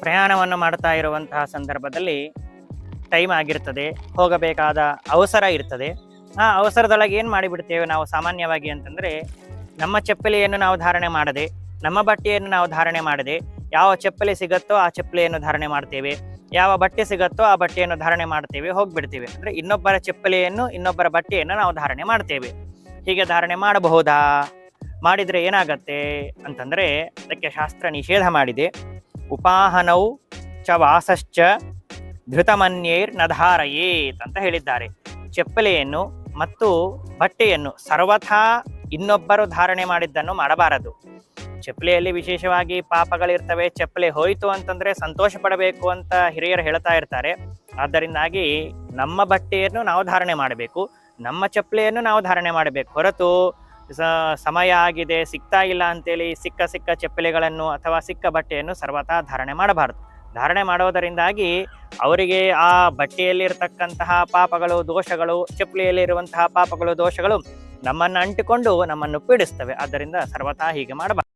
ಪ್ರಯಾಣವನ್ನು ಮಾಡ್ತಾ ಇರುವಂತಹ ಸಂದರ್ಭದಲ್ಲಿ ಟೈಮ್ ಆಗಿರ್ತದೆ, ಹೋಗಬೇಕಾದ ಅವಸರ ಇರ್ತದೆ. ಆ ಅವಸರದೊಳಗೆ ಏನು ಮಾಡಿಬಿಡ್ತೇವೆ ನಾವು ಸಾಮಾನ್ಯವಾಗಿ ಅಂತಂದರೆ, ನಮ್ಮ ಚಪ್ಪಲಿಯನ್ನು ನಾವು ಧಾರಣೆ ಮಾಡದೆ, ನಮ್ಮ ಬಟ್ಟೆಯನ್ನು ನಾವು ಧಾರಣೆ ಮಾಡದೆ, ಯಾವ ಚಪ್ಪಲಿ ಸಿಗತ್ತೋ ಆ ಚಪ್ಪಲಿಯನ್ನು ಧಾರಣೆ ಮಾಡ್ತೇವೆ, ಯಾವ ಬಟ್ಟೆ ಸಿಗತ್ತೋ ಆ ಬಟ್ಟೆಯನ್ನು ಧಾರಣೆ ಮಾಡ್ತೇವೆ, ಹೋಗ್ಬಿಡ್ತೇವೆ. ಅಂದರೆ ಇನ್ನೊಬ್ಬರ ಚಪ್ಪಲಿಯನ್ನು, ಇನ್ನೊಬ್ಬರ ಬಟ್ಟೆಯನ್ನು ನಾವು ಧಾರಣೆ ಮಾಡ್ತೇವೆ. ಹೀಗೆ ಧಾರಣೆ ಮಾಡಬಹುದಾ? ಮಾಡಿದರೆ ಏನಾಗತ್ತೆ ಅಂತಂದರೆ ಅದಕ್ಕೆ ಶಾಸ್ತ್ರ ನಿಷೇಧ ಮಾಡಿದೆ. ಉಪಾಹನೌ ಚ ವಾಸಶ್ಚ ಧೃತಮನ್ಯೇರ್ ನಧಾರಯೇತ್ ಅಂತ ಹೇಳಿದ್ದಾರೆ. ಚಪ್ಪಲಿಯನ್ನು ಮತ್ತು ಬಟ್ಟೆಯನ್ನು ಸರ್ವಥಾ ಇನ್ನೊಬ್ಬರು ಧಾರಣೆ ಮಾಡಿದ್ದನ್ನು ಮಾಡಬಾರದು. ಚಪ್ಪಲಿಯಲ್ಲಿ ವಿಶೇಷವಾಗಿ ಪಾಪಗಳಿರ್ತವೆ. ಚಪ್ಪಲಿ ಹೋಯಿತು ಅಂತಂದರೆ ಸಂತೋಷ ಪಡಬೇಕು ಅಂತ ಹಿರಿಯರು ಹೇಳ್ತಾ ಇರ್ತಾರೆ. ಆದ್ದರಿಂದಾಗಿ ನಮ್ಮ ಬಟ್ಟೆಯನ್ನು ನಾವು ಧಾರಣೆ ಮಾಡಬೇಕು, ನಮ್ಮ ಚಪ್ಪಲಿಯನ್ನು ನಾವು ಧಾರಣೆ ಮಾಡಬೇಕು. ಹೊರತು ಸಮಯ ಆಗಿದೆ, ಸಿಗ್ತಾ ಇಲ್ಲ ಅಂತೇಳಿ ಸಿಕ್ಕ ಚಪ್ಪಲಿಗಳನ್ನು ಅಥವಾ ಸಿಕ್ಕ ಬಟ್ಟೆಯನ್ನು ಸರ್ವಥಾ ಧಾರಣೆ ಮಾಡಬಾರದು. ಧಾರಣೆ ಮಾಡೋದರಿಂದಾಗಿ ಅವರಿಗೆ ಆ ಬಟ್ಟೆಯಲ್ಲಿರ್ತಕ್ಕಂತಹ ಪಾಪಗಳು, ದೋಷಗಳು, ಚಪ್ಪಲಿಯಲ್ಲಿರುವಂತಹ ಪಾಪಗಳು, ದೋಷಗಳು ನಮ್ಮನ್ನು ಅಂಟಿಕೊಂಡು ನಮ್ಮನ್ನು ಪೀಡಿಸ್ತವೆ. ಆದ್ದರಿಂದ ಸರ್ವಥಾ ಹೀಗೆ ಮಾಡಬಾರದು.